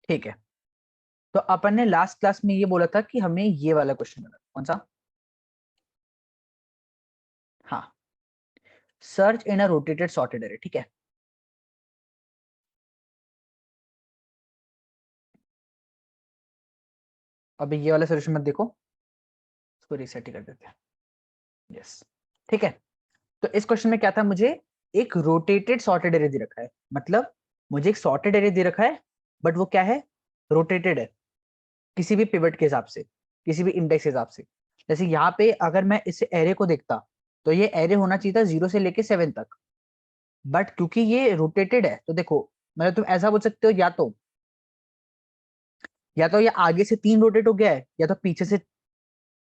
ठीक है, तो अपन ने लास्ट क्लास में ये बोला था कि हमें ये वाला क्वेश्चन मिला, कौन सा? हाँ, search in a rotated sorted array, ठीक है। अभी ये वाला सोल्यूशन मत देखो, इसको रीसेट ही कर देते हैं। यस, ठीक है। तो इस क्वेश्चन में क्या था, मुझे एक रोटेटेड सॉर्टेड एरे दे रखा है, मतलब मुझे एक सॉर्टेड एरे दे रखा है, बट वो क्या है, रोटेटेड है, किसी भी पिवट के हिसाब से, किसी भी इंडेक्स के हिसाब से। जैसे यहाँ पे अगर मैं इस एरे को देखता तो ये एरे होना चाहिए था 0 से लेके 7 तक, बट क्योंकि ये रोटेटेड है तो देखो, मतलब तुम ऐसा बोल सकते हो, या तो ये आगे से 3 रोटेट हो गया है, या तो पीछे से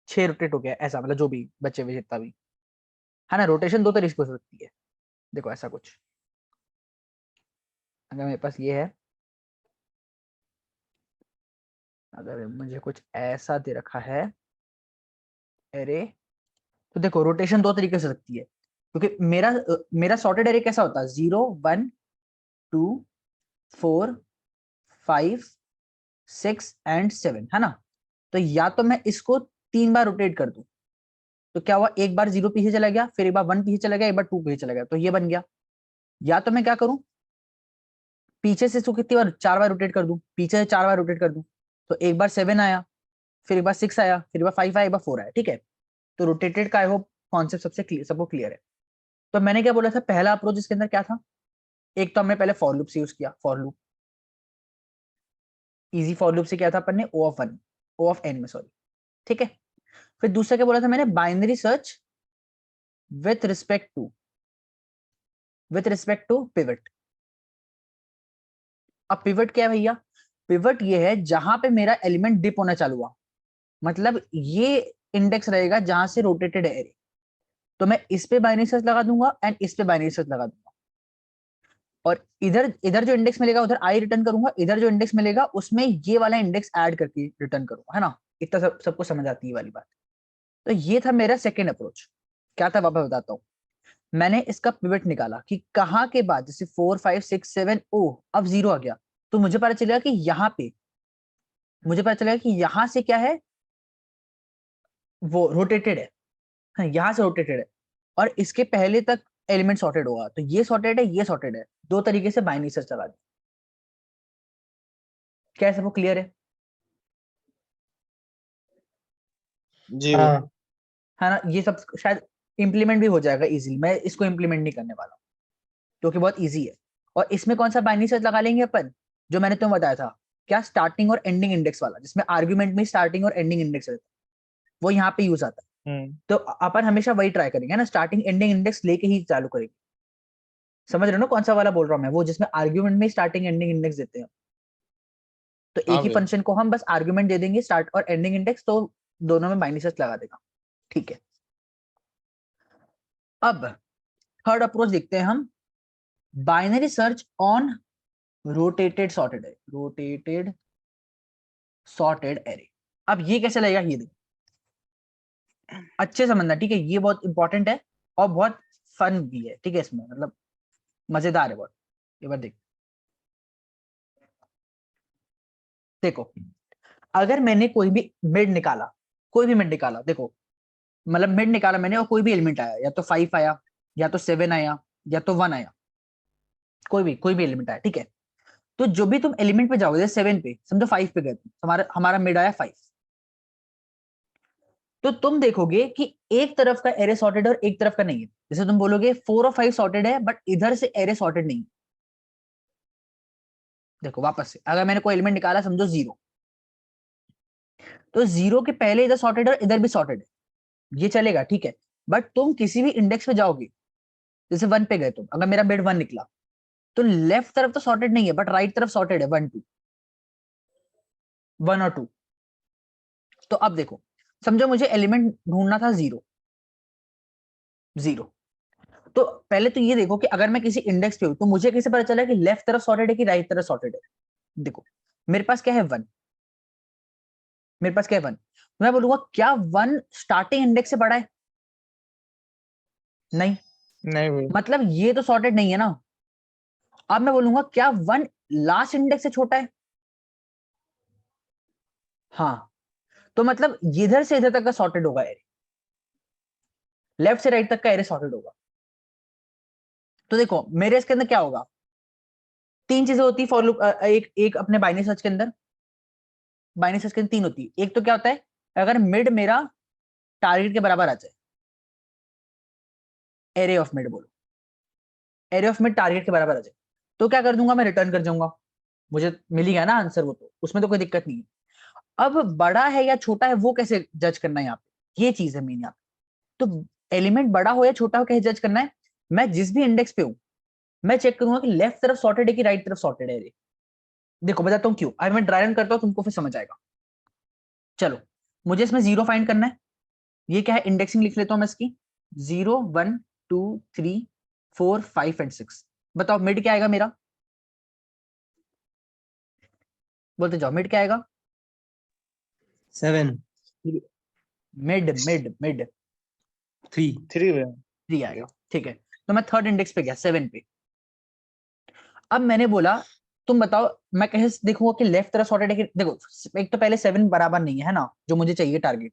6 रोटेट हो गया है, ऐसा मतलब जो भी बचे हुए जितना भी है ना, रोटेशन दो तरीके से हो सकती है। देखो ऐसा कुछ, अगर मेरे पास ये है, अगर मुझे कुछ ऐसा दे रखा है एरे, तो देखो रोटेशन दो तरीके से हो सकती है, क्योंकि मेरा सॉर्टेड एरे कैसा होता है, 0 1 2 4 5 6 एंड 7, है ना। तो या तो मैं इसको 3 बार रोटेट कर दूं, तो क्या हुआ, एक बार 0 पीछे चला गया, फिर एक बार 1 पीछे चला गया, एक बार 2 पीछे चला गया, तो ये बन गया। या तो मैं क्या करूं, पीछे से इसको कितनी बार, 4 बार रोटेट कर दूं, पीछे से 4 बार रोटेट कर दूं, तो एक बार 7 आया, फिर एक बार 6 आया, फिर एक बार 5 आया, एक बार 4 आया, ठीक है। तो रोटेटेड का आई होप कॉन्सेप्ट सबको क्लियर है। तो मैंने क्या बोला था, पहला अप्रोच इसके अंदर क्या था, एक तो हमने पहले फॉर लूप से यूज किया, for loop, easy for loop से क्या था अपन ने, ओ ऑफ एन में, सॉरी, ठीक है। फिर दूसरा क्या बोला था मैंने, binary search with respect to pivot. अब पिवट क्या है भैया, पिवट ये है जहां पे मेरा एलिमेंट डिप होना चालू हुआ, मतलब ये इंडेक्स रहेगा जहां से रोटेटेड एरे, तो मैं इस पे बाइनरी सर्च लगा दूंगा एंड इस पे बाइनरी सर्च लगा दूंगा, और इधर इधर जो इंडेक्स मिलेगा उधर आई रिटर्न करूंगा, इधर जो इंडेक्स मिलेगा उसमें ये वाला इंडेक्स ऐड करके रिटर्न करूंगा, है ना। इतना सबको समझ आती है वाली बात। तो ये था मेरा सेकेंड अप्रोच। क्या था वापस बताता हूँ, मैंने इसका पिवट निकाला कि कहाँ के बाद, जैसे 4 5 6 7, ओ अब 0 आ गया, तो मुझे पता चलेगा कि यहाँ पे, मुझे पता चलेगा कि यहाँ से क्या है, वो रोटेटेड है, हाँ, यहाँ से रोटेटेड है, और इसके पहले तक एलिमेंट सॉर्टेड होगा, तो ये सॉर्टेड है, ये सॉर्टेड है, दो तरीके से बाइनरी सर्च लगा दी। क्या है, सबको क्लियर है? जी ब्रो। हाँ। है ना, ये सब शायद इंप्लीमेंट भी हो जाएगा इजीली, मैं इसको इंप्लीमेंट नहीं करने वाला क्योंकि बहुत इजी है। और इसमें कौन सा बाइनरी सर्च लगा लेंगे अपन, जो मैंने तुम्हें बताया था, क्या, स्टार्टिंग और एंडिंग इंडेक्स वाला, जिसमें आर्ग्यूमेंट में स्टार्टिंग और एंडिंग इंडेक्स रहता है, वो यहाँ पे यूज आता है। तो अपन हमेशा वही ट्राई करेंगे ना, स्टार्टिंग एंडिंग इंडेक्स लेके ही चालू करेंगे। समझ रहे हो ना कौन सा वाला बोल रहा हूँ मैं, वो जिसमें आर्ग्यूमेंट में स्टार्टिंग एंडिंग इंडेक्स देते हैं। तो एक हाँ ही भैया। फंक्शन को हम बस आर्ग्यूमेंट दे देंगे, स्टार्ट और एंडिंग इंडेक्स, तो दोनों में बाइनरी सर्च लगा देगा, ठीक है। अब थर्ड अप्रोच देखते हैं हम, binary search on rotated sorted array. अब ये कैसे लगेगा, ये देखो, अच्छे समझना, ठीक है, ये बहुत इंपॉर्टेंट है और बहुत फन भी है, ठीक है, इसमें मतलब मजेदार है बहुत। एक बार देखो, अगर मैंने कोई भी मिड निकाला, देखो, मतलब मिड निकाला मैंने और कोई भी एलिमेंट आया, या तो 5 आया, या तो 7 आया, या तो 1 आया, कोई भी एलिमेंट आया, ठीक है। तो जो भी तुम एलिमेंट पे जाओगे, जैसे 7 पे, समझो 5 पे गए तुम, हमारा हमारा मिड आया 5, तो तुम देखोगे कि एक तरफ का एरे सॉर्टेड है और एक तरफ का नहीं है। जैसे तुम बोलोगे 4 और 5 सॉर्टेड है, बट इधर से एरे सॉर्टेड नहीं है। देखो वापस से, अगर मैंने कोई एलिमेंट निकाला, समझो 0, तो 0 के पहले इधर सॉर्टेड है और इधर भी सॉर्टेड है, ये चलेगा, ठीक है। बट तुम किसी भी इंडेक्स पे जाओगे, जैसे 1 पे गए तुम, अगर मेरा मिड 1 निकला, तो लेफ्ट तरफ तो सॉर्टेड नहीं है, बट राइट तरफ सॉर्टेड है, 1 और 2। तो अब देखो, समझो मुझे एलिमेंट ढूंढना था 0, तो पहले तो ये देखो कि अगर मैं किसी इंडेक्स पे हूं, तो मुझे कैसे पता चला कि लेफ्ट तरफ सॉर्टेड है कि राइट तरफ सॉर्टेड है। देखो, मेरे पास क्या है, 1, मेरे पास क्या है 1, मैं बोलूंगा क्या 1 स्टार्टिंग इंडेक्स से बड़ा है, नहीं, नहीं भाई। मतलब ये तो सॉर्टेड नहीं है ना। अब मैं बोलूंगा क्या 1 लास्ट इंडेक्स से छोटा है, हाँ, तो मतलब इधर से इधर तक का सॉर्टेड होगा एरे, लेफ्ट से राइट तक का एरे सॉर्टेड होगा। तो देखो मेरे इसके अंदर क्या होगा, तीन चीजें होती है फॉर लूप, एक एक अपने बाइनरी सर्च के अंदर, बाइनरी सर्च के अंदर तीन होती है। एक तो क्या होता है, अगर मिड मेरा टारगेट के बराबर आ जाए, एरे ऑफ मिड बोलो, एरे ऑफ मिड टारगेट के बराबर आ जाए, तो क्या कर दूंगा मैं, रिटर्न कर जाऊंगा, मुझे मिल गया ना आंसर, वो तो उसमें तो कोई दिक्कत नहीं है। अब बड़ा है या छोटा है वो कैसे जज करना है यहाँ पे, ये चीज है मेन यहाँ पे। तो एलिमेंट बड़ा हो या छोटा हो कैसे जज करना है, मैं जिस भी इंडेक्स पे हूं मैं चेक करूंगा कि लेफ्ट तरफ सॉर्टेड है कि राइट तरफ सॉर्टेड है। देखो बताता हूँ क्यों, अगर मैं ड्राई रन करता हूँ तुमको फिर समझ आएगा। चलो मुझे इसमें जीरो फाइंड करना है, ये क्या है, इंडेक्सिंग लिख लेता हूं मैं इसकी, 0 1 2 3 4 5 एंड 6। बताओ मिड क्या आएगा मेरा, बोलते जाओ मिड क्या आएगा, 7 मिड मिड मिड 3 3 3 आएगा, ठीक है। तो मैं थर्ड इंडेक्स पे गया 7 पे। अब मैंने बोला तुम बताओ मैं कैसे देखूंगा कि लेफ्ट तरफ सॉर्टेड है कि, देखो एक तो पहले 7 बराबर नहीं है ना जो मुझे चाहिए टारगेट,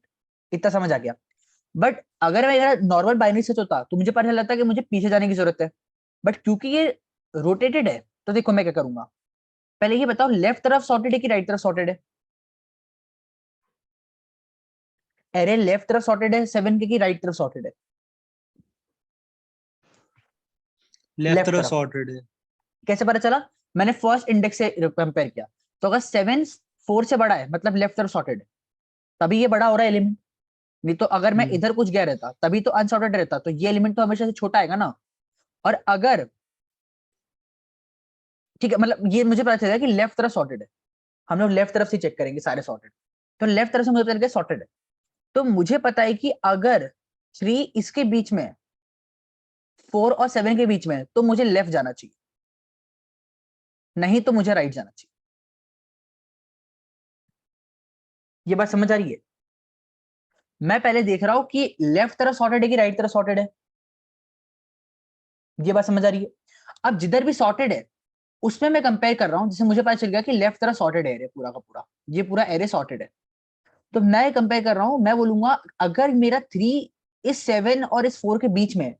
इतना समझ आ गया। बट अगर मेरा नॉर्मल बाइनरी सर्च होता तो मुझे पता चलता कि मुझे पीछे जाने की जरूरत है, बट क्योंकि ये रोटेटेड है तो देखो मैं क्या करूंगा, पहले ये बताओ लेफ्ट तरफ सॉर्टेड है कि राइट तरफ सॉर्टेड है, एरे लेफ्ट तरफ सॉर्टेड है 7 के कि राइट तरफ सॉर्टेड है, लेफ्ट लेफ्ट तरफ तरफ। सॉर्टेड है। कैसे पता चला, मैंने फर्स्ट इंडेक्स से कंपेयर किया, तो अगर 7 4 से बड़ा है मतलब लेफ्ट तरफ सॉर्टेड है, तभी ये बड़ा हो रहा है एलिमेंट। नहीं तो अगर मैं इधर कुछ गया रहता तभी तो अनसॉर्टेड रहता, तो ये एलिमेंट तो हमेशा से छोटा आएगा ना। और अगर ठीक है, मतलब ये मुझे पता चलेगा कि लेफ्ट तरफ सॉर्टेड है, हम लोग लेफ्ट तरफ से चेक करेंगे सारे सॉर्टेड, तो लेफ्ट तरफ से मुझे पता चल गया सॉर्टेड है। तो मुझे पता है कि अगर 3 इसके बीच में, 4 और 7 के बीच में है, तो मुझे लेफ्ट जाना चाहिए, नहीं तो मुझे राइट जाना चाहिए। ये बात समझ आ रही है, मैं पहले देख रहा हूं कि लेफ्ट तरफ सॉर्टेड है कि राइट तरफ सॉर्टेड है, ये बात समझ आ रही है। अब जिधर भी सॉर्टेड है उसमें मैं कंपेयर कर रहा हूं, जैसे मुझे पता चल गया कि लेफ्ट तरफ सॉर्टेड एरे पूरा का पूरा, ये पूरा एरे सॉर्टेड है, तो मैं कंपेयर कर रहा हूं, मैं बोलूंगा अगर मेरा 3 इस 7 और इस 4 के बीच में है,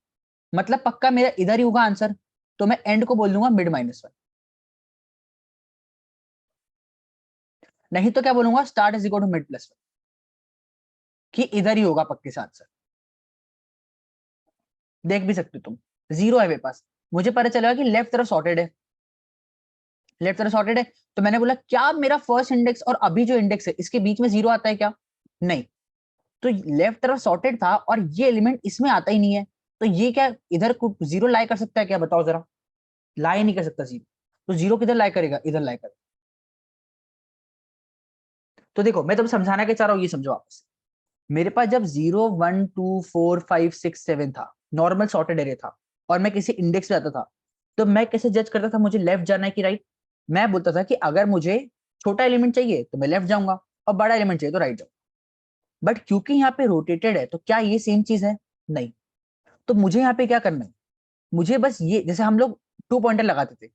मतलब पक्का मेरा इधर ही होगा आंसर, तो मैं एंड को बोल दूंगा मिड -1। नहीं तो क्या बोलूंगा, start is equal to mid +1, कि इधर ही होगा पक्के से आंसर। देख भी सकते हो तुम, जीरो है मेरे पास, मुझे पता चलेगा कि लेफ्ट तरफ सॉर्टेड है, लेफ्ट तरफ सॉर्टेड है, तो मैंने बोला क्या मेरा फर्स्ट इंडेक्स और अभी जो इंडेक्स है इसके बीच में जीरो आता है क्या, नहीं, तो लेफ्ट तरफ सॉर्टेड था और ये एलिमेंट इसमें आता ही नहीं है, तो ये क्या इधर जीरो लाई कर सकता है क्या, बताओ जरा, लाई नहीं कर सकता जीरो, तो जीरो किधर लाई करेगा, इधर लाई करेगा। तो देखो मैं तुम समझाना क्या चाह रहा हूँ ये समझो वापस, मेरे पास जब 0 1 2 4 5 6 7 था, नॉर्मल सॉर्टेड एरे था, और मैं किसी इंडेक्स पे आता था, तो मैं कैसे जज करता था मुझे लेफ्ट जाना है कि राइट, मैं बोलता था कि अगर मुझे छोटा एलिमेंट चाहिए तो मैं लेफ्ट जाऊंगा, और बड़ा एलिमेंट चाहिए तो राइट जाऊंगा। बट क्योंकि यहाँ पे रोटेटेड है तो क्या ये सेम चीज है, नहीं, तो मुझे यहाँ पे क्या करना है, मुझे बस ये, जैसे हम लोग 2 पॉइंटर लगाते थे,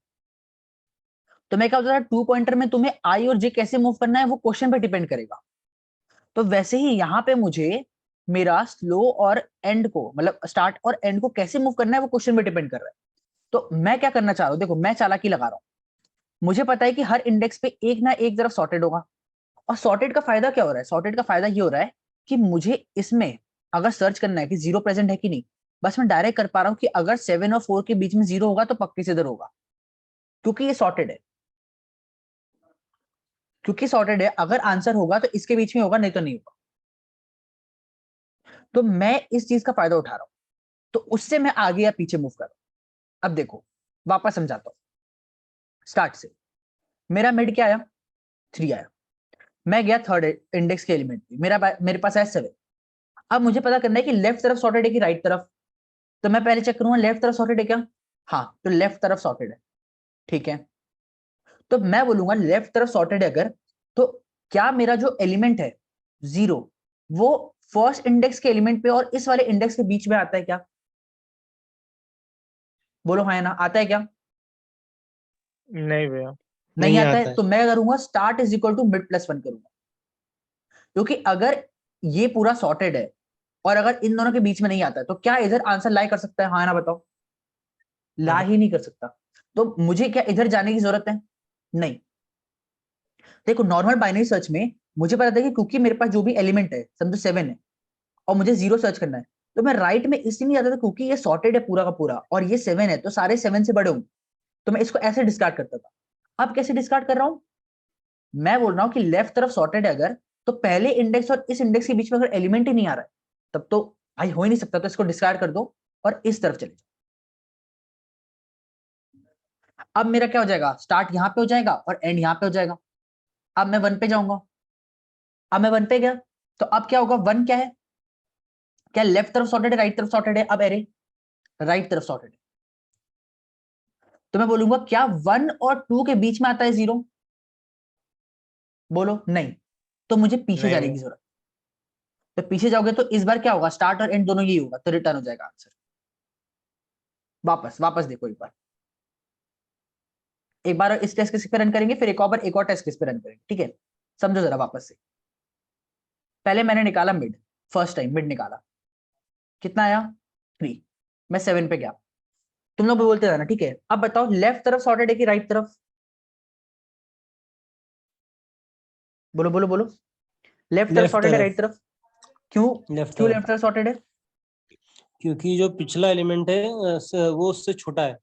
तो मैं क्या होता था 2 पॉइंटर में तुम्हें आई और जे कैसे मूव करना है वो क्वेश्चन पे डिपेंड करेगा, तो वैसे ही यहाँ पे मुझे मेरा स्लो और एंड को, मतलब स्टार्ट और एंड को कैसे मूव करना है वो क्वेश्चन पे डिपेंड कर रहा है। तो मैं क्या करना चाह रहा हूँ, देखो मैं चालाकी लगा रहा हूँ, मुझे पता है कि हर इंडेक्स पे एक ना एक तरफ सॉर्टेड होगा, और सॉर्टेड का फायदा क्या हो रहा है, सॉर्टेड का फायदा ये हो रहा है कि मुझे इसमें अगर सर्च करना है कि जीरो प्रेजेंट है कि नहीं, बस मैं डायरेक्ट कर पा रहा हूँ कि अगर 7 और 4 के बीच में जीरो होगा तो पक्के से इधर होगा, क्योंकि ये सॉर्टेड है, क्योंकि सॉर्टेड है, अगर आंसर होगा तो इसके बीच में होगा, नहीं तो नहीं होगा। तो मैं इस चीज का फायदा उठा रहा हूं, तो उससे मैं आगे या पीछे मूव कर रहा हूं। अब देखो वापस समझाता हूं स्टार्ट से, मेरा मिड क्या आया, 3 आया, मैं गया थर्ड इंडेक्स के एलिमेंट पे, मेरे पास आया 7। अब मुझे पता करना है कि लेफ्ट तरफ सॉर्टेड है कि राइट तरफ, तो मैं पहले चेक करूंगा लेफ्ट तरफ सॉर्टेड है क्या, हाँ तो लेफ्ट तरफ सॉर्टेड है, ठीक है। तो मैं बोलूंगा लेफ्ट तरफ सॉर्टेड है अगर, तो क्या मेरा जो एलिमेंट है 0 वो फर्स्ट इंडेक्स के एलिमेंट पे और इस वाले इंडेक्स के बीच में आता है क्या, बोलो हाँ या ना, आता है क्या, नहीं भैया। नहीं नहीं आता है, आता है। तो मैं करूंगा start is equal to mid +1 करूंगा, क्योंकि अगर ये पूरा सॉर्टेड है और अगर इन दोनों के बीच में नहीं आता है तो क्या इधर आंसर लाई कर सकता है? हाँ ना बताओ, ला ही नहीं कर सकता। तो मुझे क्या इधर जाने की जरूरत है? नहीं। देखो नॉर्मल बाइनरी सर्च में मुझे पता था कि क्योंकि मेरे पास जो भी एलिमेंट है समझो 7 है और मुझे 0 सर्च करना है, तो मैं राइट में इसलिए नहीं आता था क्योंकि ये सॉर्टेड है पूरा का पूरा और ये 7 है तो सारे 7 से बड़े होंगे, तो मैं इसको ऐसे डिस्कार्ड करता था। अब कैसे डिस्कार्ड कर रहा हूं? मैं बोल रहा हूं कि लेफ्ट तरफ सॉर्टेड है अगर, तो पहले इंडेक्स और इस इंडेक्स के बीच में अगर एलिमेंट ही नहीं आ रहा है तब तो भाई हो ही नहीं सकता, तो इसको डिस्कार्ड कर दो और इस तरफ चले जाओ। अब मेरा क्या हो जाएगा? स्टार्ट यहां पे हो जाएगा और एंड यहां पे हो जाएगा। अब मैं 1 पे जाऊंगा, अब मैं 1 पे गया तो अब क्या होगा? 1 क्या है? क्या लेफ्ट तरफ सॉर्टेड है राइट तरफ सॉर्टेड है? अब एरे राइट तरफ सॉर्टेड है, तो मैं बोलूंगा क्या 1 और 2 के बीच में आता है 0? बोलो नहीं, तो मुझे पीछे जाने नहीं। की जरूरत। तो पीछे जाओगे तो इस बार क्या होगा? स्टार्ट और एंड दोनों यही होगा, तो रिटर्न हो जाएगा आंसर। वापस वापस देखो एक बार, एक बार इस टेस्ट केस पे रन करेंगे, फिर एक और टेस्ट केस पे रन करेंगे, ठीक है? समझो जरा वापस से। पहले मैंने निकाला मिड, फर्स्ट टाइम मिड निकाला, कितना आया? 3। मैं 7 पे गया, तुम लोग भी बोलते जाना, ठीक है? अब बताओ लेफ्ट तरफ सॉर्टेड है कि राइट तरफ? बोलो बोलो बोलो, लेफ्ट तरफ लेफ्ट सॉर्टेड है तरफ। राइट तरफ? क्यों? लेफ्ट क्यों तरफ, लेफ्ट तरफ सॉर्टेड है? क्योंकि जो पिछला एलिमेंट है वो उससे छोटा है।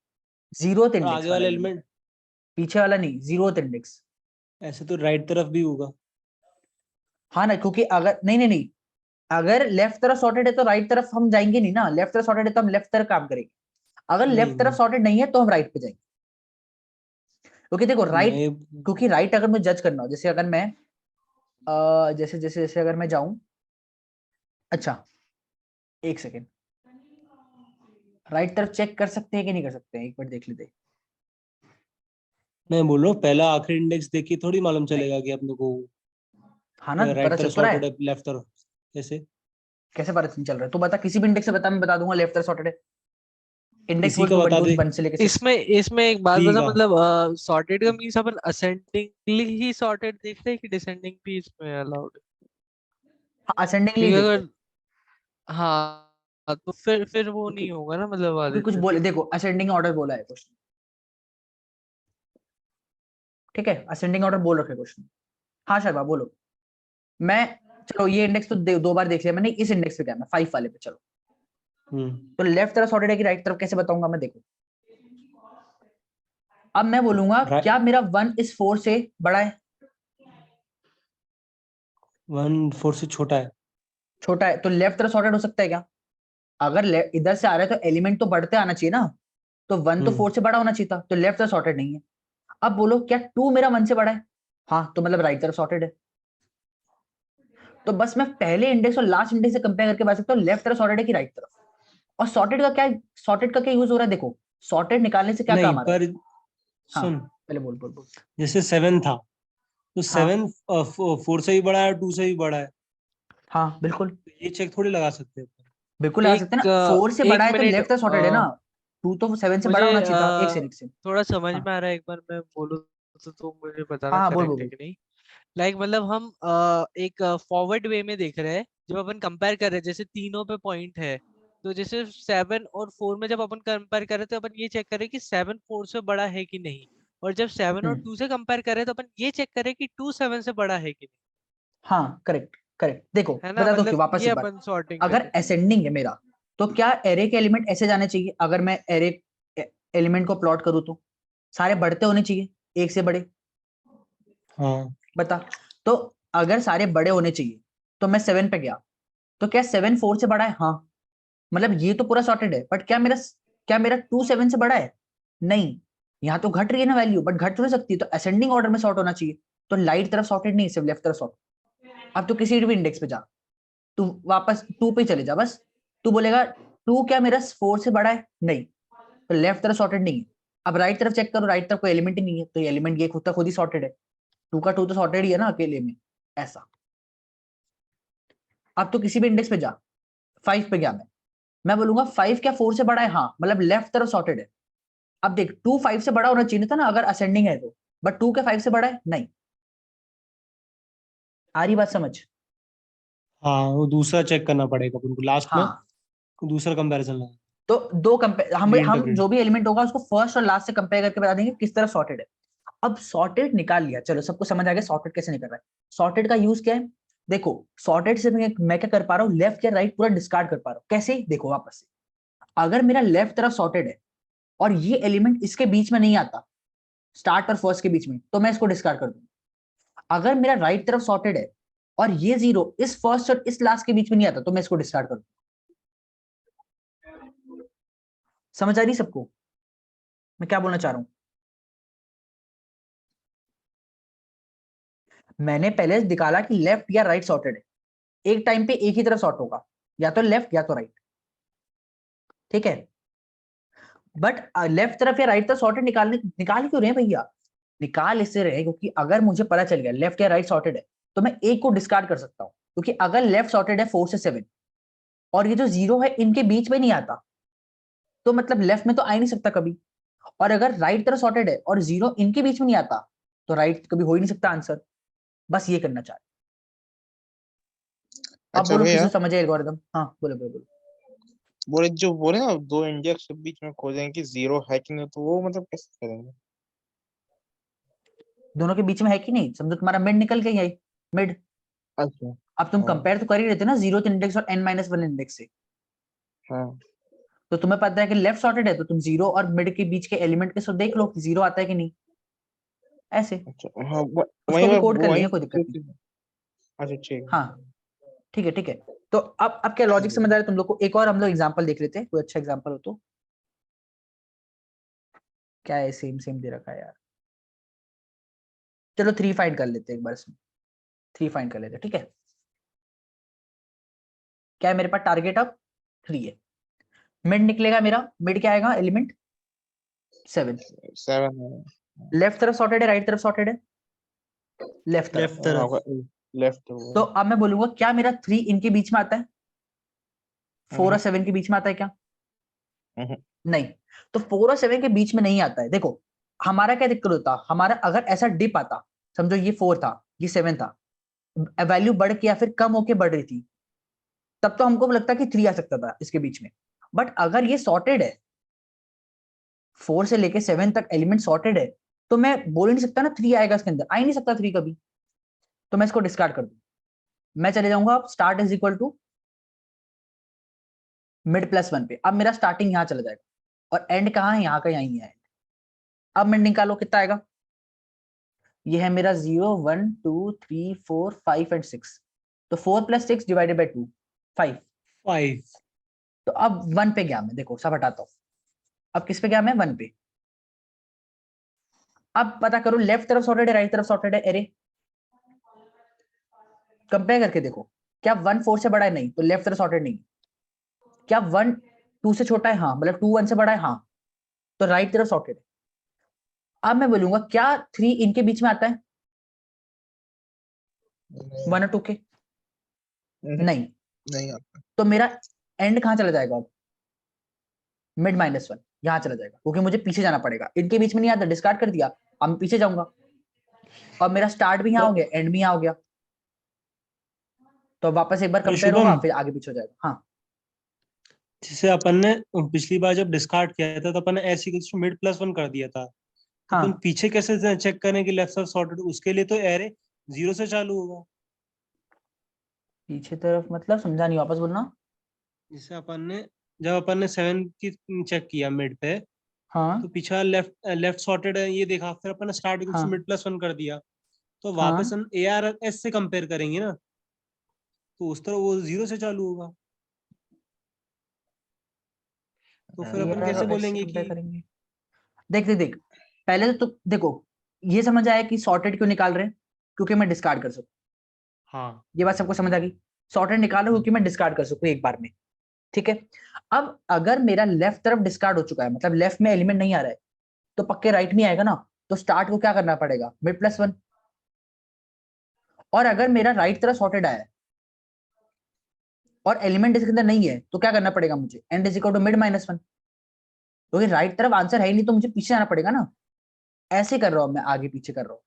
जीरोथ और इंडेक्स आगे वाला वाला एलिमेंट एलिमेंट है, पीछे वाला नहीं, जीरोथ इंडेक्स। ऐसे तो राइट तरफ भी होगा। हाँ ना, क्योंकि अगर नहीं नहीं नहीं, अगर लेफ्ट तरफ सॉर्टेड है तो राइट तरफ हम जाएंगे नहीं ना, लेफ्ट तरफ सॉर्टेड है तो हम लेफ्ट तरफ काम करेंगे। अगर नहीं लेफ्ट तरफ नहीं सॉर्टेड नहीं है तो हम राइट पे जाएंगे, क्योंकि देखो राइट, नहीं। क्योंकि राइट अगर मैं जज करना हो, जैसे अगर मैं जैसे जैसे जैसे अगर मैं जाऊं, अच्छा एक सेकेंड, राइट तरफ चेक कर सकते हैं कि नहीं कर सकते हैं? एक बार देख लेते हैं। मैं बोल रहा हूँ पहला आखिरी इंडेक्स देख के थोड़ी मालूम नहीं, चलेगा कि अपने को हाँ ना पता राइट चल तरफ तो रहा सॉर्टेड है। है लेफ्ट तरफ कैसे। कैसे पता नहीं चल रहा है? तू बता, किसी भी इंडेक्स से बता, मैं बता दूंगा लेफ्ट तरफ सॉर्टेड है। इंडेक्स किसी बोल का तू, बता बोल दे। 1 से लेके 6। इसमें एक बात ठीक बता, है। मतलब सॉर्टेड का मीन्स अपन असेंडिंगली ही सॉर्टेड देखते हैं कि डिसेंडिंग भी इसमें अलाउड है? हाँ असेंडिंगली क्योंकि देखते हैं, अगर हाँ तो फिर वो क्योंकि नहीं होगा ना, मतलब क्योंकि कुछ आदित्य। बोले, देखो असेंडिंग ऑर्डर बोला है क्वेश्चन, ठीक है? असेंडिंग ऑर्डर बोल रखे क्वेश्चन। हाँ शर्मा बोलो। मैं, चलो ये इंडेक्स तो 2 बार देख लिया मैंने, इस इंडेक्स पे क्या, मैं 5 वाले पे चलो। हम्म। तो लेफ्ट तरफ सॉर्टेड है कि राइट तरफ, कैसे बताऊंगा मैं? देखो अब मैं बोलूंगा राइट। क्या मेरा 1 इस 4 से बड़ा है? 1/4 से छोटा है। छोटा है, तो लेफ्ट तरफ सॉर्टेड हो सकता है क्या? अगर इधर से आ रहा है तो एलिमेंट तो बढ़ते आना चाहिए ना, तो 1 तो 4 हम्म। से बड़ा होना चाहिए था, तो लेफ्ट तरफ सॉर्टेड नहीं है। अब बोलो क्या 2 मेरा 1 से बड़ा है? हाँ, तो मतलब राइट तरफ सॉर्टेड है। तो बस मैं पहले इंडेक्स और लास्ट इंडेक्स से कंपेयर करके बता सकता हूँ लेफ्ट तरफ सॉर्टेड है कि राइट तरफ। और सॉर्टेड का क्या यूज हो रहा है? देखो सॉर्टेड निकालने से क्या नहीं काम आ रहा है? पर हाँ सुन, पहले बोल बोल बोल। जैसे 7 था तो हाँ 7 4 से भी बड़ा है, 2 से भी बड़ा है। हाँ बिल्कुल, तो ये चेक थोड़ी लगा सकते हैं। बिल्कुल लगा सकते हैं ना, 4 से एक बड़ा है तो मिनट, लेफ्ट तरफ सॉर्टेड है ना, 2 तो 7 से बड़ा मुझे होना चाहिए था, एक से एक से। थोड़ा समझ हाँ में आ रहा है, एक बार मैं बोलूँ तो मुझे बताना हाँ हाँ बोल बोल करेक्ट है बोल। कि नहीं। लाइक मतलब हम एक फॉरवर्ड वे में देख रहे हैं, जब अपन कंपेयर कर रहे हैं, जैसे तीनों पे पॉइंट है, तो जैसे 7 और 4 में जब अपन कंपेयर कर रहे हैं तो अपन ये चेक करें कि 7 4 से बड़ा है कि नहीं, और जब 7 और 2 से कंपेयर करें तो अपन ये चेक करें कि 2 7 से बड़ा है कि नहीं। हाँ करेक्ट करेक्ट, देखो है ना, बता दो कि मतलब वापस ये एक बार, अपन सॉर्टिंग अगर करते हैं। असेंडिंग है मेरा तो क्या एरे के एलिमेंट ऐसे जाने चाहिए? अगर मैं एरे एलिमेंट को प्लॉट करूँ तो सारे बढ़ते होने चाहिए, एक से बड़े। हाँ। बता, तो अगर सारे बड़े होने चाहिए तो मैं 7 पे गया, तो क्या 7 4 से बड़ा है? हाँ, मतलब ये तो पूरा सॉर्टेड है, बट क्या मेरा 2 7 से बड़ा है? नहीं, यहाँ तो घट रही है ना वैल्यू, बट घट तो नहीं सकती, तो असेंडिंग ऑर्डर में सॉर्ट होना चाहिए। तो लाइट तरफ सॉर्टेड नहीं, सिर्फ लेफ्ट तरफ सॉर्ट। अब तो किसी भी इंडेक्स पे जा, तू वापस 2 पे चले जा बस, तू बोलेगा 2 क्या मेरा 4 से बड़ा है? नहीं, तो लेफ्ट तरफ सॉर्टेड नहीं है। अब राइट तरफ चेक करो, राइट तरफ कोई एलिमेंट ही नहीं है, तो ये एलिमेंट ये खुद का खुद ही सॉर्टेड है, 2 का 2 तो सॉर्टेड ही है ना अकेले में, ऐसा। अब तो किसी भी इंडेक्स पे जा, 5 पे गया मैं बोलूंगा 5 क्या 4 से बड़ा है? हाँ, मतलब लेफ्ट तरफ सॉर्टेड है। अब देख 2 5 से बड़ा होना चाहिए था ना अगर असेंडिंग है तो, बट 2 क्या 5 से बड़ा है? नहीं। आ रही बात समझ? हाँ, वो दूसरा चेक करना पड़ेगा उनको लास्ट में, हाँ, दूसरा कंपैरिजन लगा, तो दो कंपेयर हम रीइंटरप्रेट। जो भी एलिमेंट होगा उसको फर्स्ट और लास्ट से कंपेयर करके बता देंगे किस तरह सॉर्टेड है। अब सॉर्टेड निकाल लिया, चलो सबको समझ आ गया सॉर्टेड कैसे निकल रहा है। सॉर्टेड का यूज क्या है, देखो सॉर्टेड से मैं क्या कर पा रहा हूँ, लेफ्ट या राइट पूरा डिस्कार्ड कर पा रहा हूँ। कैसे, देखो वापस से, अगर मेरा लेफ्ट तरफ सॉर्टेड है और ये एलिमेंट इसके बीच में नहीं आता, स्टार्ट और फर्स्ट के बीच में, तो मैं इसको डिस्कार्ड कर दूंगा। अगर मेरा राइट तरफ सॉर्टेड है और ये जीरो इस फर्स्ट और इस लास्ट के बीच में नहीं आता, तो मैं इसको डिस्कार्ड कर दूंगा। समझ आ रही सबको मैं क्या बोलना चाह रहा हूं? मैंने पहले निकाला कि लेफ्ट या राइट सॉर्टेड है, एक टाइम पे एक ही तरफ सॉर्ट होगा, या तो लेफ्ट या तो राइट, ठीक है। बट लेफ्ट तरफ या राइट तरफ सॉर्टेड निकाल क्यों रहे हैं भैया? निकाल इससे रहे क्योंकि अगर मुझे पता चल गया लेफ्ट या राइट सॉर्टेड है, तो मैं एक को डिस्कार्ड कर सकता हूं। क्योंकि अगर लेफ्ट सॉर्टेड है 4 से 7 और ये जो जीरो है इनके बीच में नहीं आता, तो मतलब लेफ्ट में तो आ ही नहीं सकता कभी। और अगर राइट तरफ सॉर्टेड है और जीरो इनके बीच में नहीं आता, तो राइट कभी हो ही नहीं सकता आंसर। बस ये करना चाह रहे। अब अच्छा बोलो भैया, किसे समझ आए एल्गोरिथम? हाँ बोलो बोलो बोलो। बोले ना दो इंडेक्स के बीच में खोजेंगे कि जीरो है कि नहीं, तो वो मतलब कैसे करेंगे? दोनों के बीच में है कि नहीं, समझो तुम्हारा मिड निकल गया है, मिड। अच्छा। अब तुम हाँ कंपेयर तो कर ही रहे थे ना जीरो इंडेक्स और n-1 इंडेक्स से। हाँ। तो तुम्हें पता है कि लेफ्ट सॉर्टेड है, तो तुम जीरो और मिड के बीच के एलिमेंट के साथ देख लो कि जीरो आता है कि नहीं, ऐसे। अच्छा हाँ, उसको भी वही कोड कर वही लेंगे, कोई दिक्कत नहीं। अच्छा ठीक हाँ है। ठीक है ठीक है। तो अब क्या लॉजिक समझ आ रहा है तुम लोग को? एक और हम लोग एग्जांपल देख लेते हैं, कोई अच्छा एग्जांपल हो तो। क्या है, सेम सेम दे रखा है यार। चलो 3 फाइंड कर लेते हैं एक बार इसमें, 3 फाइंड कर लेते हैं, ठीक है। क्या है मेरे पास टारगेट? अब 3 है, मिड निकलेगा मेरा। मिड क्या आएगा एलिमेंट? 7। 7 है। लेफ्ट तरफ सॉर्टेड है, राइट तरफ सॉर्टेड है? लेफ्ट तरफ। लेफ्ट तरफ। लेफ्ट तो अब मैं बोलूंगा क्या मेरा 3 इनके बीच में आता है? 4 और 7 के बीच में आता है क्या? नहीं। तो 4 और 7 के बीच में नहीं आता है। देखो हमारा क्या दिक्कत होता, हमारा अगर ऐसा डिप आता, समझो ये 4 था ये 7 था, वैल्यू बढ़ के या फिर कम होके बढ़ रही थी, तब तो हमको लगता कि 3 आ सकता था इसके बीच में। बट अगर ये सॉर्टेड है, 4 से लेके 7 तक एलिमेंट सॉर्टेड है, तो मैं बोल ही नहीं सकता ना 3 आएगा इसके अंदर, आ ही नहीं सकता 3 कभी। तो मैं इसको डिस्कार्ड कर दूं। मैं चले जाऊंगा start is equal to mid +1 पे। अब मेरा स्टार्टिंग यहां चला जाएगा और एंड कहाँ है, यहाँ का यहीं है। अब मिड निकालो कितना आएगा, ये है मेरा 0 1 2 3 4 5 एंड 6। तो 4 + 6 डिवाइडेड बाई 2 5। 5। तो अब 1 पे गया मैं, देखो सब हटाता हूं। अब किस पे गया मैं? 1 पे। अब पता करो लेफ्ट तरफ सॉर्टेड है, राइट तरफ सॉर्टेड है एरे। कंपेयर करके देखो, क्या 1 4 से बड़ा है? नहीं, तो लेफ्ट तरफ सॉर्टेड नहीं। क्या 1 2 से छोटा है? हाँ, मतलब 2 1 से बड़ा है? हाँ, तो राइट तरफ सॉर्टेड है। अब मैं बोलूंगा क्या 3 इनके बीच में आता है, 1 और 2 के? नहीं। नहीं आता। तो मेरा एंड कहां चला जाएगा अब? मिड -1 यहां चला जाएगा, क्योंकि मुझे पीछे जाना पड़ेगा। इनके बीच में नहीं आता, डिस्कार्ड कर दिया, अब मैं पीछे जाऊंगा। और मेरा स्टार्ट भी यहां हो गया, एंड भी यहां हो गया। तो वापस एक बार तो कंपेयर होगा, शुभम, फिर आगे पीछे हो जाएगा। हाँ जैसे अपन ने पिछली बार जब डिस्कार्ड किया था तो अपन ने ऐसी मिड +1 कर दिया था, तो अपन हाँ, पीछे कैसे चेक करें कि लेफ्ट साइड सॉर्टेड? उसके लिए तो एरे 0 से चालू होगा। पीछे तरफ मतलब समझा नहीं, वापस बोलना। जैसे जब अपन ने 7 की चेक किया मिड पे, तो हाँ पीछा लेफ्ट लेफ्ट सॉर्टेड है ये देखा, फिर अपन ने स्टार्ट से हाँ मिड +1 कर दिया, तो वापस हाँ। हम ARS से कंपेयर करेंगे ना, तो उस तरह वो 0 से चालू होगा। तो फिर अपन ARR कैसे और S से बोलेंगे कंपेयर कि करेंगे? देख देख देख, पहले तो देखो, ये समझ आया कि सॉर्टेड क्यों निकाल रहे हैं, क्योंकि मैं डिस्कार्ड कर सकूं। हाँ। ये बात सबको समझ आ गई? सॉर्टेड निकालो क्योंकि मैं डिस्कार्ड कर सकूं एक बार में, ठीक है। अब अगर मेरा लेफ्ट तरफ डिस्कार्ड हो चुका है, मतलब लेफ्ट में एलिमेंट नहीं आ रहा है, तो पक्के राइट में आएगा ना। तो स्टार्ट को क्या करना पड़ेगा? मिड +1। और अगर मेरा राइट तरफ सॉर्टेड आया है और एलिमेंट इसके अंदर नहीं है, तो क्या करना पड़ेगा मुझे? End is equal to mid -1। क्योंकि राइट तरफ आंसर है ही नहीं, तो मुझे पीछे जाना पड़ेगा ना। ऐसे कर रहा हूं मैं, आगे पीछे कर रहा हूं।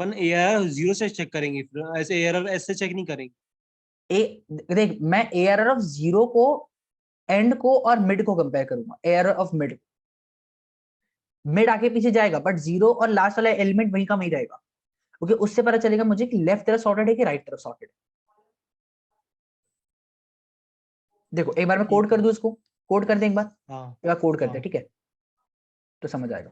अपन ARR 0 से चेक करेंगे, फिर ऐसे ARR S से चेक नहीं करेंगे। देख मैं ARR ऑफ जीरो को, एंड को और मिड को कंपेयर करूंगा। ARR ऑफ मिड, मिड आगे पीछे जाएगा बट जीरो और लास्ट वाला एलिमेंट वहीं का वहीं रहेगा, क्योंकि उससे पता चलेगा मुझे कि लेफ्ट तरफ सॉर्टेड है कि राइट तरफ सॉर्टेड है। देखो एक बार मैं कोड कर दूं इसको, कोड कर दे एक बार, हाँ एक बार कोड करते हैं, हाँ। ठीक है, तो समझ आएगा।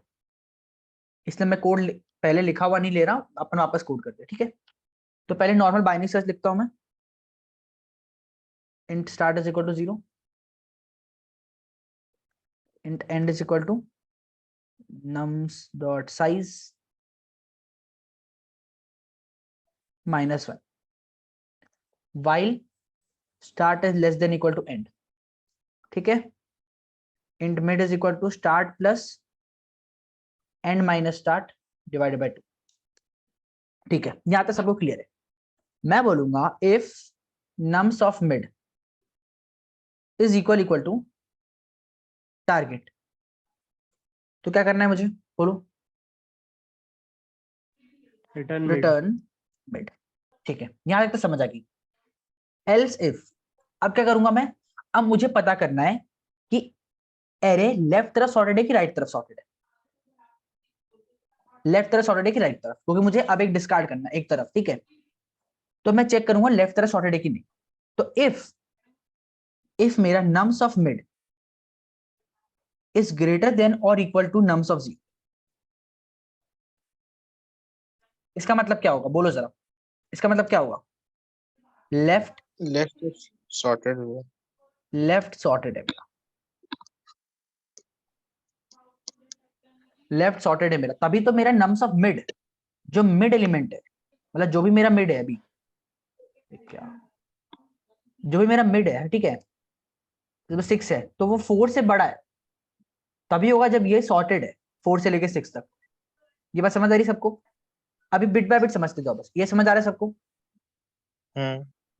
इसलिए मैं कोड पहले लिखा हुआ नहीं ले रहा हूं, अपन वापस कोड करते हैं, ठीक है। तो पहले नॉर्मल बाइनरी सर्च लिखता हूं मैं, int start is equal to 0, int end is equal to nums dot size -1, while start is less than equal to end, ठीक है। int mid is equal to start plus end minus start divided by 2, ठीक है। यहां तक सबको clear है। मैं बोलूंगा if nums of mid is equal to target, तो क्या करना है मुझे, बोलो। रिटर्न मिड, ठीक है, यहां तक तो समझ आ गई। एल्स इफ, अब क्या करूंगा मैं, अब मुझे पता करना है कि एरे लेफ्ट तरफ सॉर्टेड है कि राइट तरफ सॉर्टेड है। लेफ्ट तरफ सॉर्टेड है कि राइट तरफ, क्योंकि मुझे अब एक डिस्कार्ड करना है एक तरफ, ठीक है। तो मैं चेक करूंगा लेफ्ट तरफ सॉर्टेड है कि नहीं। तो इफ मेरा nums of mid is greater than और equal to nums of zero, इसका मतलब क्या होगा, बोलो जरा, इसका मतलब क्या होगा। लेफ्ट लेफ्ट सॉर्टेड हुआ। लेफ्ट सॉर्टेड है मेरा, लेफ्ट सॉर्टेड है मेरा, तभी तो मेरा नम्स ऑफ मिड, जो मिड एलिमेंट है, मतलब जो भी मेरा मिड है अभी, क्या जो भी मेरा मिड है, ठीक है, तो 6 है, तो वो 4 से बड़ा है, तभी होगा जब ये सॉर्टेड है 4 से लेके 6 तक। ये बात समझ आ रही सबको। अभी बिट बाय बिट समझते जाओ बस, ये समझ आ रहा है सबको।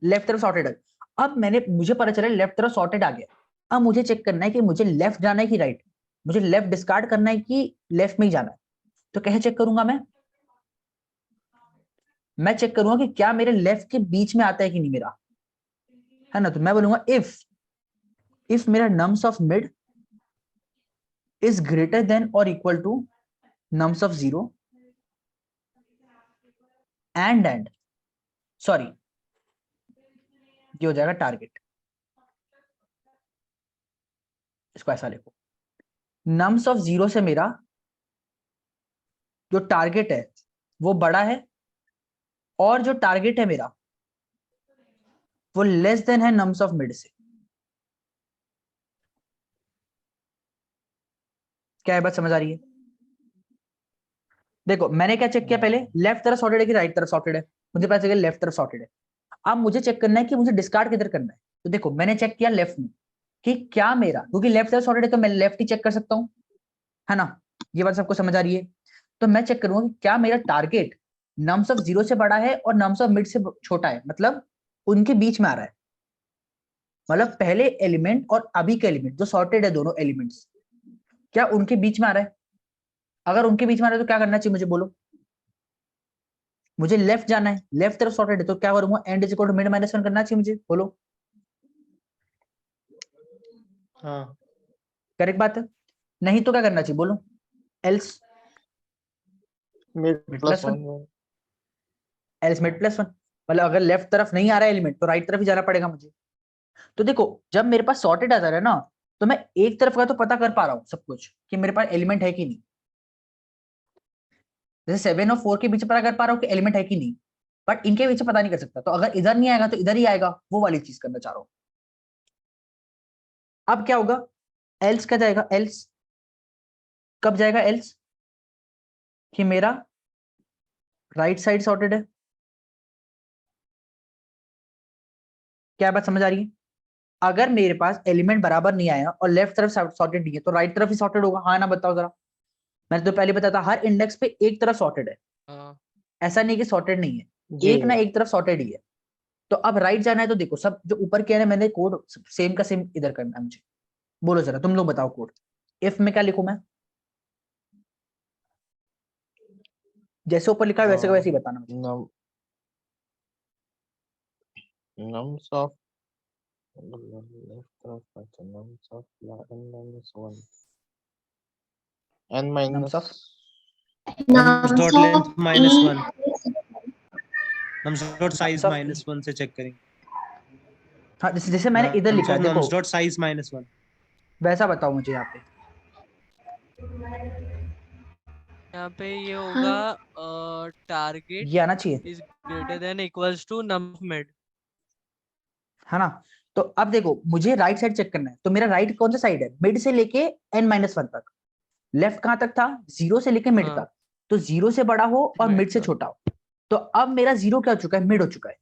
लेफ्ट तरफ सॉर्टेड है, अब मुझे पता चला लेफ्ट तरफ सॉर्टेड आ गया। अब मुझे चेक करना है कि मुझे लेफ्ट जाना है कि राइट, मुझे लेफ्ट डिस्कार्ड करना है कि लेफ्ट में ही जाना है। तो कैसे चेक करूंगा मैं चेक करूंगा कि क्या मेरे लेफ्ट के बीच में आता है कि नहीं मेरा, है ना। तो मैं बोलूंगा इफ मेरा nums of mid is greater than और equal to nums of zero and sorry, ये हो जाएगा टारगेट। इसको ऐसा लिखो, नम्स ऑफ जीरो से मेरा जो टारगेट है वो बड़ा है, और जो टारगेट है मेरा वो लेस देन है नम्स ऑफ मिड से। क्या है बात समझ आ रही है। देखो मैंने क्या चेक किया, पहले लेफ्ट तरफ सॉर्टेड है कि राइट तरफ सॉर्टेड है, मुझे पता चला लेफ्ट तरफ सॉर्टेड है। अब मुझे चेक करना है कि मुझे डिस्कार्ड किधर करना है। तो देखो मैंने चेक किया लेफ्ट में कि क्या मेरा, क्योंकि लेफ्ट तरफ सॉर्टेड है तो मैं लेफ्ट ही चेक कर सकता हूँ, है ना। ये बात सबको समझ आ रही है। तो मैं चेक करूंगा कि क्या मेरा टारगेट नम्स ऑफ जीरो से बड़ा है और नम्स ऑफ मिड से छोटा है, मतलब उनके बीच में आ रहा है, मतलब पहले एलिमेंट और अभी के एलिमेंट जो सॉर्टेड है दोनों एलिमेंट्स, क्या उनके बीच में आ रहा है। अगर उनके बीच में आ रहा है तो क्या करना चाहिए मुझे, बोलो। मुझे लेफ्ट जाना है, लेफ्ट तरफ सॉर्टेड है, तो क्या करूंगा, end is equal to mid -1 करना चाहिए मुझे, बोलो। हाँ करेक्ट बात है। नहीं तो क्या करना चाहिए, बोलो। Else mid mid plus plus 1, 1। Else mid plus 1, मतलब अगर लेफ्ट तरफ नहीं आ रहा है एलिमेंट तो राइट तरफ ही जाना पड़ेगा मुझे। तो देखो जब मेरे पास सॉर्टेड आ जा रहा है ना, तो मैं एक तरफ का तो पता कर पा रहा हूँ सब कुछ कि मेरे पास एलिमेंट है कि नहीं। जैसे 7 और 4 के बीच पता कर पा रहा हूँ कि एलिमेंट है कि नहीं, बट इनके बीच पता नहीं कर सकता। तो अगर इधर नहीं आएगा तो इधर ही आएगा, वो वाली चीज करना चाह रहा हूँ। अब क्या होगा, एल्स क्या जाएगा, एल्स कब जाएगा, एल्स कि मेरा राइट साइड सॉर्टेड है। क्या बात समझ आ रही है। अगर मेरे पास एलिमेंट बराबर नहीं आया और लेफ्ट तरफ सॉर्टेड नहीं है तो राइट तरफ ही सॉर्टेड होगा, हाँ ना, बताओ जरा। मैंने तो पहले बताया था हर इंडेक्स पे एक तरफ सॉर्टेड है, हाँ। ऐसा नहीं कि सॉर्टेड नहीं है, जी एक ना एक तरफ सॉर्टेड ही है। तो अब राइट जाना है तो देखो सब जो ऊपर किया है मैंने कोड सेम का सेम इधर करना है मुझे। बोलो जरा तुम लोग बताओ कोड। इफ में क्या लिखूं मैं, जैसे ऊपर लिखा है वैसे का वैसे ही बताना मुझे। num nums of left तरफ का तो nums of n minus 1 n Nums minus of nums dot length minus 1 nums dot size nums of minus 1 से चेक करेंगे। हाँ, जैसे जैसे मैंने इधर nums लिखा है of देखो, nums dot size minus 1 वैसा बताओ मुझे यहाँ पे। यहाँ पे ये होगा टारगेट ये आना चाहिए, is greater than equals to num mid. है ना। तो अब देखो मुझे राइट साइड चेक करना है, तो मेरा राइट कौन सा साइड है, मिड से लेके n-1 तक। लेफ्ट कहां तक था, 0 से लेके मिड हाँ, तक। तो 0 से बड़ा हो और मिड मिड से तक। छोटा हो। तो अब मेरा 0 क्या हो चुका है, मिड हो चुका है,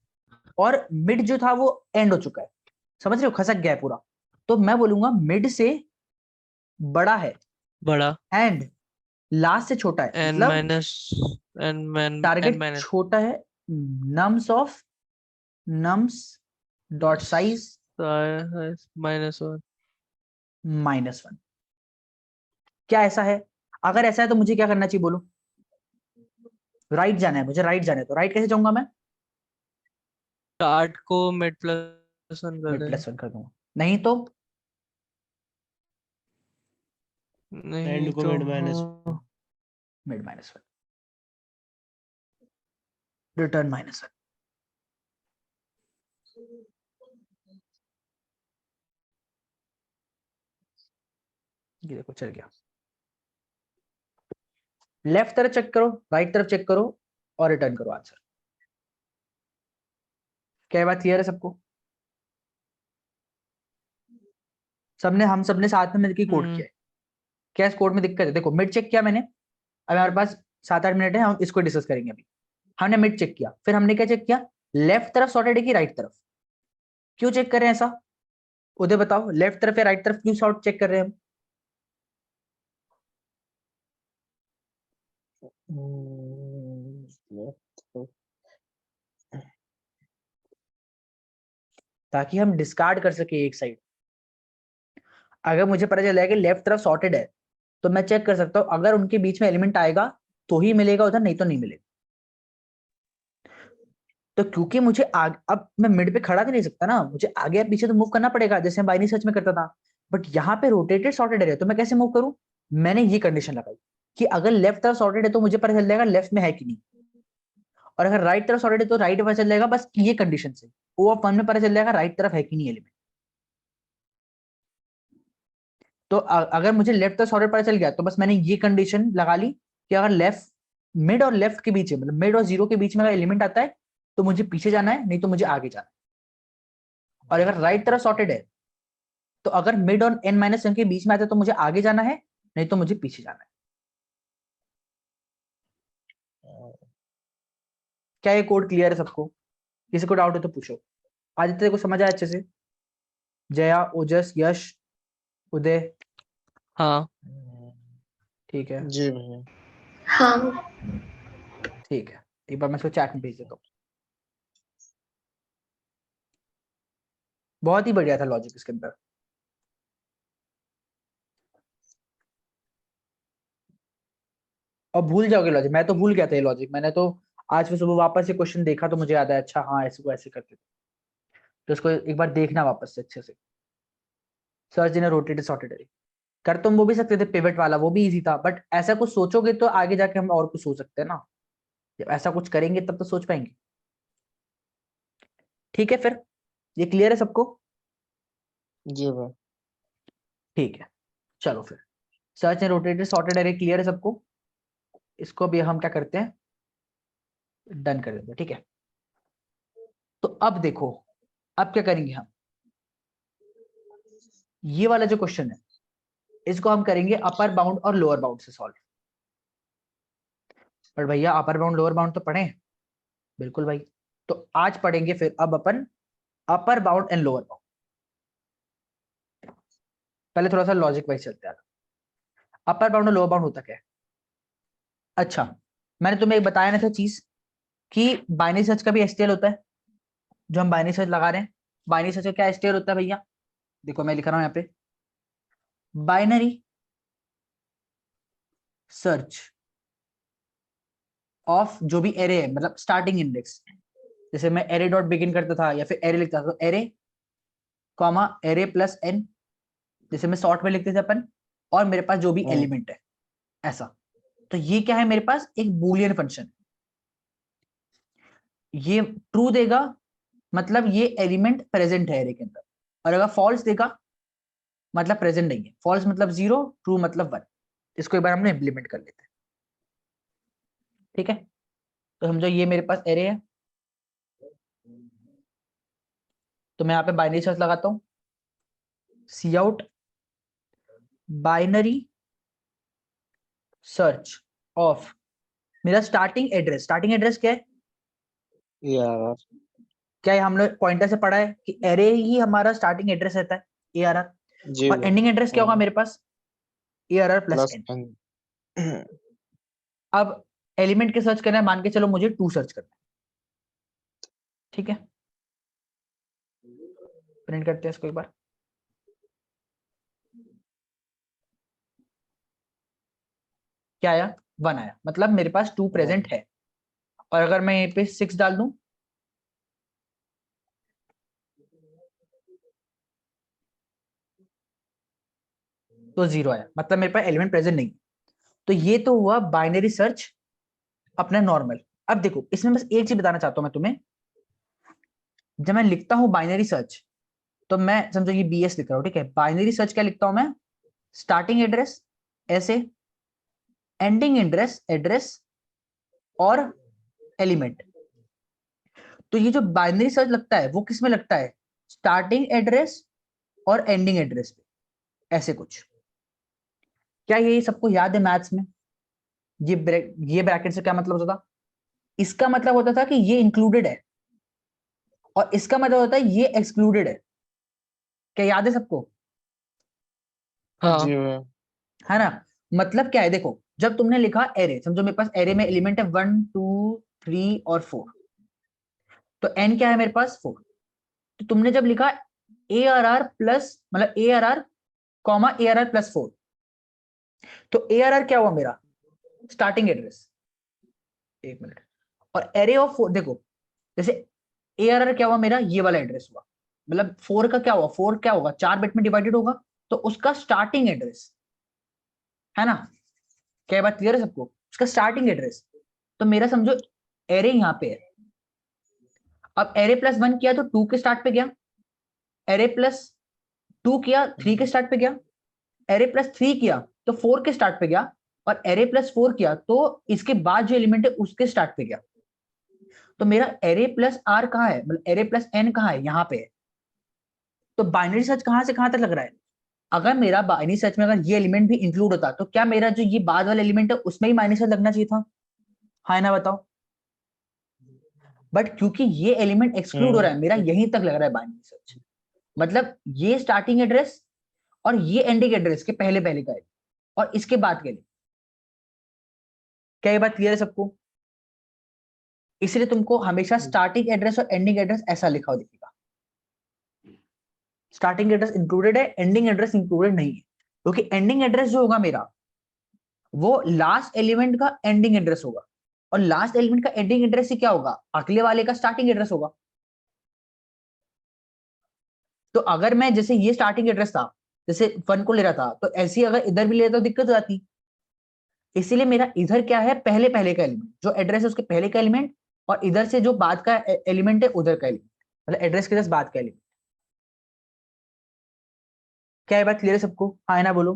और मिड जो था वो एंड हो चुका है। समझ रहे हो, खसक गया है पूरा। तो मैं बोलूंगा मिड से बड़ा है बड़ा एंड लास्ट से छोटा है, n मतलब माइनस n टारगेट माइनस छोटा है। Nums dot size -1। -1। क्या ऐसा है? अगर ऐसा है तो मुझे क्या करना चाहिए बोलो? राइट जाना है मुझे, राइट जाना है, तो राइट कैसे जाऊंगा मैं? स्टार्ट को मिड प्लस 1 कर मिड देना। प्लस 1 कर दूंगा, नहीं तो नहीं end को तो mid minus मिड -1 रिटर्न -1। ये देखो चल गया। लेफ्ट तरफ चेक करो, राइट तरफ चेक करो, और रिटर्न करो आंसर। क्या ये बात क्लियर है सबको? हम सबने साथ में मिलकर कोड किया है। क्या इस कोड में दिक्कत है? देखो मिड चेक किया मैंने, अब हमारे पास 7-8 मिनट है, हम इसको डिस्कस करेंगे अभी। हमने मिड चेक किया, फिर हमने क्या चेक किया, लेफ्ट तरफ सॉर्टेड है कि राइट तरफ। क्यों चेक कर रहे हैं ऐसा, उधर बताओ, लेफ्ट तरफ या राइट तरफ क्यों सॉर्ट चेक कर रहे हैं हम? left ताकि हम डिस्कार्ड कर सके एक साइड। अगर मुझे पता चला है कि लेफ्ट तरफ सॉर्टेड है, तो मैं चेक कर सकता हूं, अगर उनके बीच में एलिमेंट आएगा तो ही मिलेगा उधर, नहीं तो नहीं मिलेगा। तो क्योंकि मुझे अब मैं मिड पे खड़ा भी नहीं सकता ना, मुझे आगे या पीछे तो मूव करना पड़ेगा, जैसे मैं बाइनरी सर्च में करता था। बट यहाँ पे रोटेटेड सॉर्टेड है, तो मैं कैसे मूव करूं? मैंने ये कंडीशन लगाई कि अगर लेफ्ट तरफ सॉर्टेड है तो मुझे पता चल जाएगा लेफ्ट में है कि नहीं, और अगर राइट तरफ सॉर्टेड है तो राइट पता चल जाएगा, बस ये कंडीशन से O(1) में पता चल जाएगा राइट तरफ है कि नहीं एलिमेंट। तो अगर मुझे लेफ्ट तरफ सॉर्टेड पता चल गया तो बस मैंने ये कंडीशन लगा ली कि अगर लेफ्ट, मिड और लेफ्ट के बीच में, मतलब मिड और 0 के बीच में अगर एलिमेंट आता है तो मुझे पीछे जाना है, नहीं तो मुझे आगे जाना है। और अगर राइट तरफ सॉर्टेड है तो अगर मिड और n-1 के बीच में आता है तो मुझे आगे जाना है, नहीं तो मुझे पीछे जाना है। क्या ये कोड क्लियर है सबको? किसी को डाउट है तो पूछो। आदित्य को समझ आया अच्छे से? जया, ओजस, यश, उदय? हाँ, ठीक है, जी भैया। हाँ ठीक है, एक बार मैं इसको चैट में भेज देता हूँ। बहुत ही बढ़िया था लॉजिक इसके अंदर। और भूल जाओगे लॉजिक, मैं तो भूल गया था ये लॉजिक, मैंने तो आज फिर सुबह वापस से क्वेश्चन देखा तो मुझे याद है, अच्छा हाँ ऐसे को ऐसे करते थे। तो इसको एक बार देखना वापस से अच्छे से। Search in rotated sorted array कर तुम वो भी सकते थे, पिवट वाला वो भी इजी था, बट ऐसा कुछ सोचोगे तो आगे जाके हम और कुछ सोच सकते हैं ना। जब ऐसा कुछ करेंगे तब तो सोच पाएंगे। ठीक है फिर, ये क्लियर है सबको? जी भैया। ठीक है, चलो फिर search and rotated sorted array clear है सबको? इसको भी हम क्या करते हैं, डन कर देते हैं, ठीक है। तो अब देखो, अब क्या करेंगे हम, ये वाला जो क्वेश्चन है इसको हम करेंगे अपर बाउंड और लोअर बाउंड से सॉल्व। पर भैया अपर बाउंड लोअर बाउंड तो पढ़े? बिल्कुल भाई। तो आज पढ़ेंगे फिर अब अपन upper bound and lower bound. पहले थोड़ा सा लॉजिक वाइज चलते हैं। अपर बाउंड और लोअर बाउंड होता क्या है? अच्छा, मैंने तुम्हें एक बताया ना था चीज कि बाइनरी सर्च का भी एसटीएल होता है। जो हम बाइनरी सर्च लगा रहे हैं, बाइनरी सर्च का क्या एसटीएल होता है भैया? देखो मैं लिख रहा हूं यहाँ पे, बाइनरी सर्च ऑफ जो भी एरे है, मतलब स्टार्टिंग इंडेक्स, जैसे मैं एरे डॉट बिगिन करता था या फिर एरे लिखता था, तो array comma array plus N, जैसे मैं शॉर्ट में लिखते थे अपन, और मेरे पास जो भी एलिमेंट है ऐसा। तो ये क्या है मेरे पास, एक बूलियन फंक्शन। ये ट्रू देगा मतलब ये एलिमेंट प्रेजेंट है एरे के अंदर, और अगर फॉल्स देगा मतलब प्रेजेंट नहीं है। फॉल्स मतलब 0, ट्रू मतलब 1। इसको एक बार हमने इम्प्लीमेंट कर लेते हैं, ठीक है। तो समझो ये मेरे पास एरे है, तो मैं यहाँ पे बाइनरी सर्च लगाता हूँ, सी आउट बाइनरी सर्च ऑफ मेरा स्टार्टिंग एड्रेस। स्टार्टिंग एड्रेस क्या है, ARR क्या है, हम लोग पॉइंटर से पढ़ा है कि एरे ही हमारा स्टार्टिंग एड्रेस रहता है, ARR। जी और एंडिंग एड्रेस क्या होगा मेरे पास, ARR plus plus N. N अब एलिमेंट के सर्च करना है, मान के चलो मुझे 2 सर्च करना है, ठीक है। प्रिंट करते हैं इसको एक बार, क्या आया, 1 आया, मतलब मेरे पास 2 प्रेजेंट है। और अगर मैं यहाँ पे 6 डाल दूं तो 0 आया, मतलब मेरे पास एलिमेंट प्रेजेंट नहीं। तो ये तो हुआ बाइनरी सर्च अपना नॉर्मल। अब देखो इसमें बस एक चीज बताना चाहता हूं मैं तुम्हें, जब मैं लिखता हूं बाइनरी सर्च, तो मैं समझो ये BS लिख रहा हूं, ठीक है। बाइनरी सर्च क्या लिखता हूं मैं, स्टार्टिंग एड्रेस ऐसे, एंडिंग एड्रेस एड्रेस और एलिमेंट। तो ये जो बाइनरी सर्च लगता है वो किस में लगता है, स्टार्टिंग एड्रेस और एंडिंग एड्रेस पे, ऐसे कुछ। क्या ये सबको याद है मैथ्स में, ये ब्रैकेट से क्या मतलब होता था, इसका मतलब होता था कि ये इंक्लूडेड है, और इसका मतलब होता है ये एक्सक्लूडेड है। क्या याद है सबको, हाँ जी भैया है ना। मतलब क्या है, देखो जब तुमने लिखा एरे, समझो मेरे पास एरे में एलिमेंट है 1 2 3 और 4, तो एन क्या है मेरे पास 4। तो तुमने जब लिखा ARR प्लस, मतलब ARR कॉमा ARR प्लस 4, तो ARR क्या हुआ मेरा, स्टार्टिंग एड्रेस। एक मिनट, और एरे ऑफ 4 देखो, जैसे ARR क्या हुआ मेरा, ये वाला एड्रेस हुआ, मतलब 4 का क्या हुआ, 4 क्या होगा, 4 बिट में डिवाइडेड होगा, तो उसका स्टार्टिंग एड्रेस, है ना। क्या बात क्लियर है सबको, उसका स्टार्टिंग एड्रेस। तो मेरा समझो एरे यहाँ पे है, अब एरे प्लस 1 किया तो 2 के स्टार्ट पे गया, एरे प्लस 2 किया 3 के स्टार्ट पे गया, एरे प्लस 3 किया तो 4 के स्टार्ट पे गया, और एरे प्लस 4 किया तो इसके बाद जो एलिमेंट है उसके स्टार्ट पे गया। तो मेरा एरे प्लस आर कहाँ है, मतलब एरे प्लस एन कहाँ है, यहाँ पे है। तो बाइनरी सर्च कहाँ से कहाँ तक लग रहा है, अगर मेरा बाइनरी सर्च में अगर ये एलिमेंट भी इंक्लूड होता तो क्या मेरा जो ये बाद वाला एलिमेंट है उसमें ही बाइनरी सर्च लगना चाहिए था, हाँ ना बताओ। बट क्योंकि ये एलिमेंट एक्सक्लूड हो रहा है, मेरा यहीं तक लग रहा है बाइनरी सर्च। मतलब ये स्टार्टिंग एड्रेस और ये एंडिंग एड्रेस के पहले पहले का है, और इसके बाद के लिए। क्या ये बात क्लियर है सबको, इसलिए तुमको हमेशा स्टार्टिंग एड्रेस और एंडिंग एड्रेस ऐसा लिखा हुआ दिखेगा, स्टार्टिंग एड्रेस इंक्लूडेड है, एंडिंग एड्रेस इंक्लूडेड नहीं है। क्योंकि एंडिंग एड्रेस जो होगा मेरा वो लास्ट एलिमेंट का एंडिंग एड्रेस होगा, और लास्ट एलिमेंट का एंडिंग एड्रेस ही क्या होगा, अगले वाले का स्टार्टिंग एड्रेस होगा। तो अगर मैं जैसे ये स्टार्टिंग एड्रेस था, जैसे 1 को ले रहा था, तो ऐसी अगर इधर भी ले रहा तो दिक्कत हो जाती। इसीलिए मेरा इधर क्या है, पहले पहले का एलिमेंट, जो एड्रेस है उसके पहले का एलिमेंट, और इधर से जो बाद का एलिमेंट है उधर का एलिमेंट, मतलब एड्रेस के जस्ट बाद का एलिमेंट। क्या ये बात क्लियर है सबको, हाँ है ना बोलो।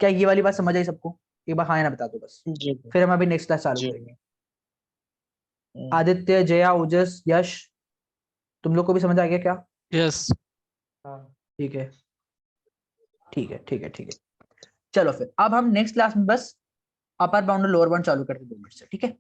क्या ये वाली बात समझ आई सबको, एक बार हाँ है ना बता दो बस, जी फिर हम अभी नेक्स्ट क्लास चालू जी करेंगे। आदित्य, जया, ओजस, यश, तुम लोग को भी समझ आ गया क्या, यस ठीक है ठीक है ठीक है ठीक है। चलो फिर अब हम नेक्स्ट क्लास में बस अपर बाउंड और लोअर बाउंड चालू करते हैं 2 मिनट से, ठीक है।